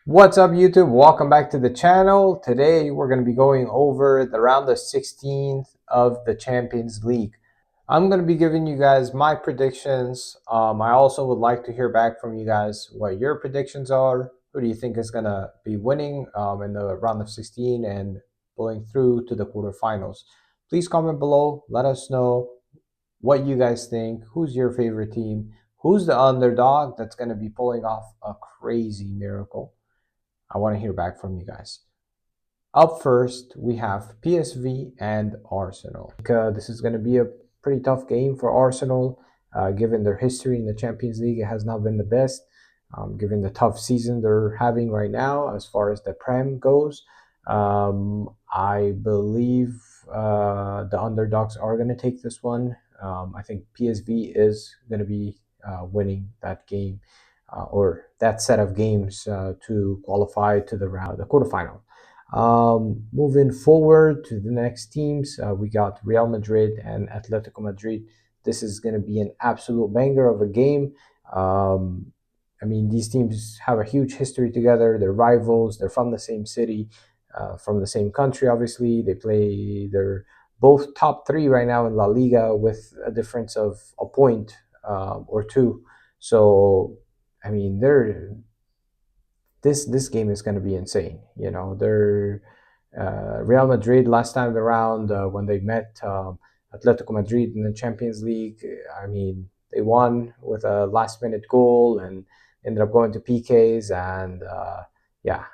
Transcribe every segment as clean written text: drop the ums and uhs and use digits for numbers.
What's up, YouTube? Welcome back to the channel. Today we're going to be going over the round of 16th of the Champions League. I'm going to be giving you guys my predictions. I also would like to hear back from you guys what your predictions are. Who do you think is going to be winning in the round of 16 and pulling through to the quarterfinals? Please comment below. Let us know what you guys think. Who's your favorite team? Who's the underdog that's going to be pulling off a crazy miracle? I want to hear back from you guys. Up first, we have PSV and Arsenal. This is going to be a pretty tough game for Arsenal, given their history in the Champions League. It has not been the best, given the tough season they're having right now as far as the Prem goes. I believe the underdogs are going to take this one. I think PSV is going to be winning that game or that set of games to qualify to the quarterfinal. Moving forward to the next teams, we got Real Madrid and Atletico Madrid. This is going to be an absolute banger of a game. I mean, these teams have a huge history together. They're rivals. They're from the same city, from the same country. Obviously, they're both top three right now in La Liga with a difference of a point or two. So I mean, this game is going to be insane. You know, they're Real Madrid last time around when they met Atletico Madrid in the Champions League. I mean, they won with a last-minute goal and ended up going to PKs. And yeah,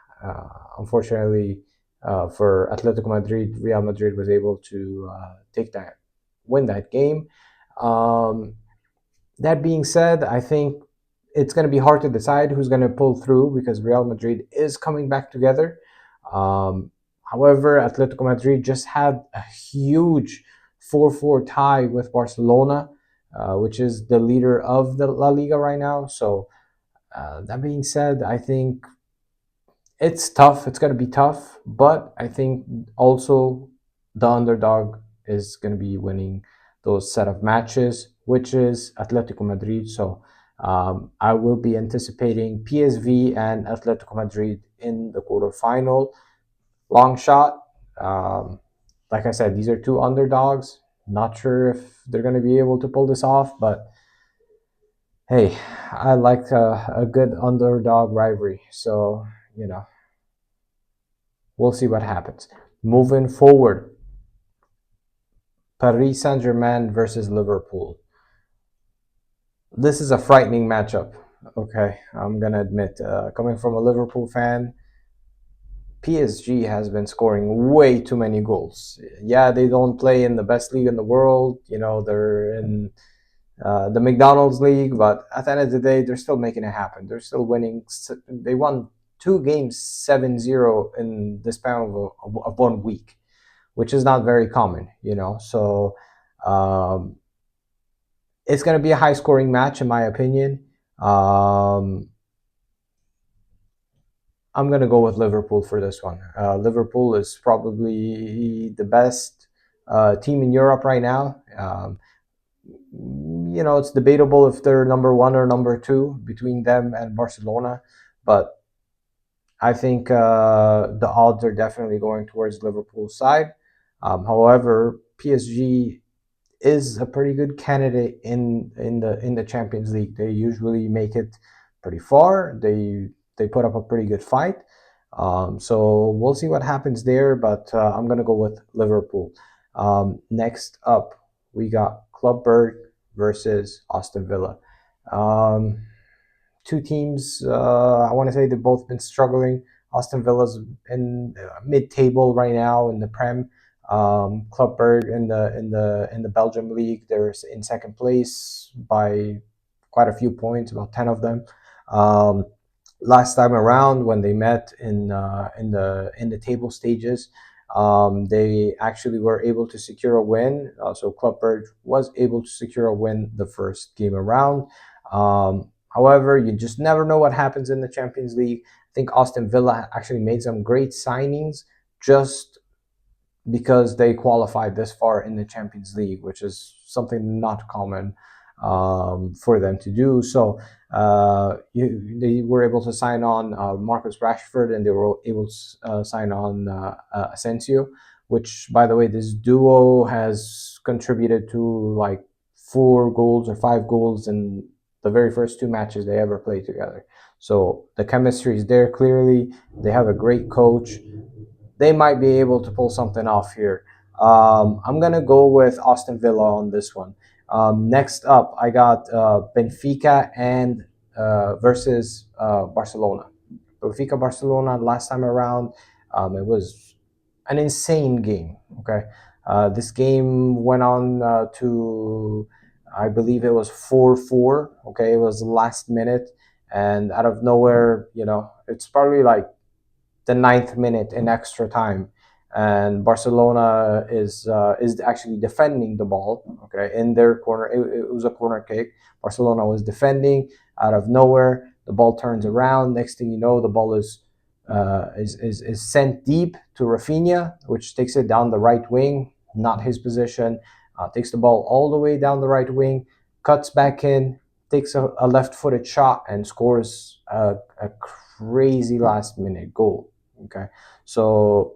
unfortunately for Atletico Madrid, Real Madrid was able to win that game. That being said, I think it's going to be hard to decide who's going to pull through because Real Madrid is coming back together. However, Atletico Madrid just had a huge 4-4 tie with Barcelona, which is the leader of the La Liga right now. So, that being said, I think it's tough. It's going to be tough. But I think also the underdog is going to be winning those set of matches, which is Atletico Madrid. So, I will be anticipating PSV and Atletico Madrid in the quarterfinal. Long shot. Um, like I said, these are two underdogs. Not sure if they're going to be able to pull this off, but hey, I like a good underdog rivalry. So, we'll see what happens. Moving forward, Paris Saint-Germain versus Liverpool. This is a frightening matchup. Okay, I'm gonna admit, coming from a Liverpool fan, PSG has been scoring way too many goals. Yeah, they don't play in the best league in the world. You know, they're in the McDonald's league, but at the end of the day, they're still making it happen. They're still winning. They won 2 games 7-0 in the span of 1 week, which is not very common, you know. So it's going to be a high scoring match, in my opinion. I'm going to go with Liverpool for this one. Liverpool is probably the best team in Europe right now. You know, it's debatable if they're number one or number two between them and Barcelona, but I think the odds are definitely going towards Liverpool's side. However, PSG is a pretty good candidate in the Champions League. They usually make it pretty far. They put up a pretty good fight. So we'll see what happens there, but I'm gonna go with Liverpool. Next up, we got Club Brugge versus Aston Villa. Um, Two teams. I want to say they've both been struggling. Aston Villa's in mid-table right now in the Prem. Club Brugge in the Belgium league, they're in second place by quite a few points, about 10 of them. Last time around, when they met in the table stages, they actually were able to secure a win. So Club Brugge was able to secure a win the first game around. However, you just never know what happens in the Champions League. I think Aston Villa actually made some great signings just because they qualified this far in the Champions League, which is something not common for them to do. So They were able to sign on Marcus Rashford, and they were able to sign on Asensio, which, by the way, this duo has contributed to like 4 goals or 5 goals in the very first 2 matches they ever played together. So the chemistry is there clearly. They have a great coach. They might be able to pull something off here. I'm gonna go with Aston Villa on this one. Next up, I got Benfica and versus Barcelona. Benfica Barcelona last time around, it was an insane game. Okay, this game went on to, I believe it was 4-4. Okay, it was last minute, and out of nowhere, it's probably like the 9th minute in extra time, and Barcelona is actually defending the ball. Okay, in their corner, it was a corner kick. Barcelona was defending. Out of nowhere, the ball turns around. Next thing you know, the ball is sent deep to Rafinha, which takes it down the right wing. Not his position. Takes the ball all the way down the right wing, cuts back in, takes a left-footed shot, and scores a crazy last-minute goal. Okay, so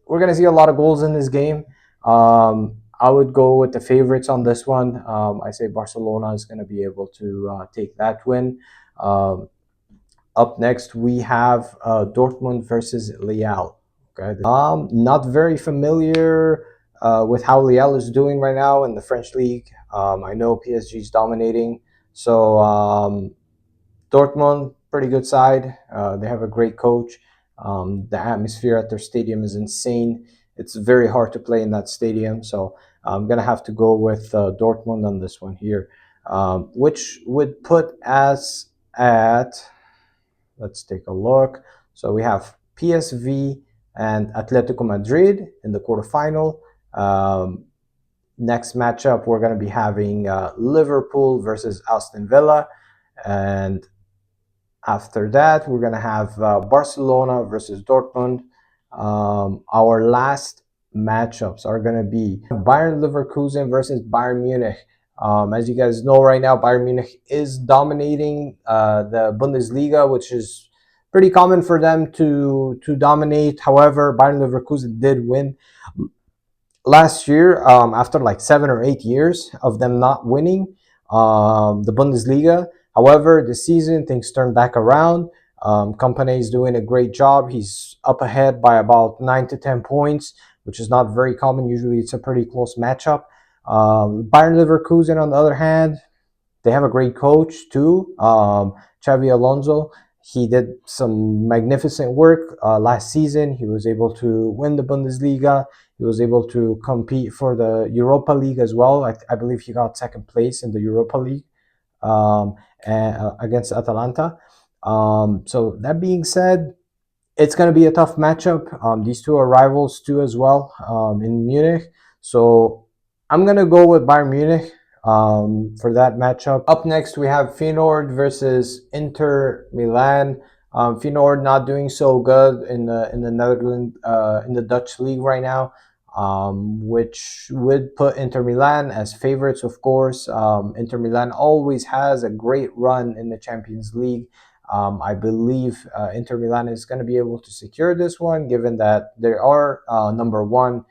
we're gonna see a lot of goals in this game. I would go with the favorites on this one. I say Barcelona is gonna be able to take that win. Um, Up next, we have Dortmund versus Real. Okay, not very familiar with how Real is doing right now in the French league. I know PSG is dominating, so Dortmund, pretty good side. They have a great coach. The atmosphere at their stadium is insane. It's very hard to play in that stadium, so I'm gonna have to go with Dortmund on this one here, which would put us at. Let's take a look. So we have PSV and Atletico Madrid in the quarterfinal. Next matchup, we're going to be having Liverpool versus Aston Villa, and after that, we're going to have Barcelona versus Dortmund. Our last matchups are going to be Bayern Leverkusen versus Bayern Munich. As you guys know right now, Bayern Munich is dominating the Bundesliga, which is pretty common for them to dominate. However, Bayern Leverkusen did win last year after like 7 or 8 years of them not winning the Bundesliga. However, this season things turned back around. Kompany is doing a great job. He's up ahead by about 9 to 10 points, which is not very common. Usually, it's a pretty close matchup. Bayern Leverkusen, on the other hand, they have a great coach too, Xavi Alonso. He did some magnificent work last season. He was able to win the Bundesliga. He was able to compete for the Europa League as well. I believe he got second place in the Europa League um, against Atalanta. So that being said, it's going to be a tough matchup. These two are rivals too as well in Munich. So I'm going to go with Bayern Munich for that matchup. Up next, we have Feyenoord versus Inter Milan. Feyenoord not doing so good in the Netherlands in the Dutch league right now, which would put Inter Milan as favorites, of course. Inter Milan always has a great run in the Champions League. I believe Inter Milan is going to be able to secure this one, given that they are number one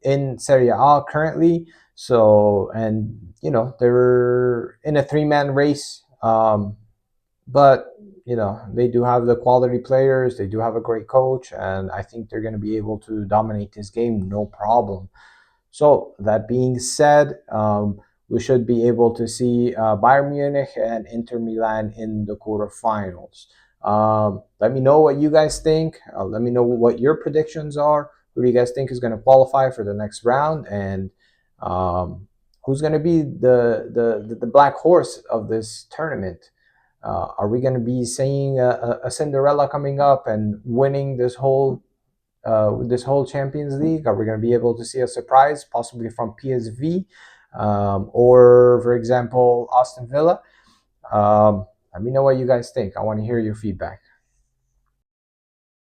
in Serie A currently. So, and they're in a 3-man race, but they do have the quality players. They do have a great coach, and I think they're going to be able to dominate this game, no problem. So that being said, we should be able to see Bayern Munich and Inter Milan in the quarterfinals. Let me know what you guys think. Let me know what your predictions are. Who do you guys think is going to qualify for the next round, and who's going to be the black horse of this tournament? Are we going to be seeing a Cinderella coming up and winning this whole Champions League? Are we going to be able to see a surprise, possibly from PSV or, for example, Aston Villa? Let me know what you guys think. I want to hear your feedback.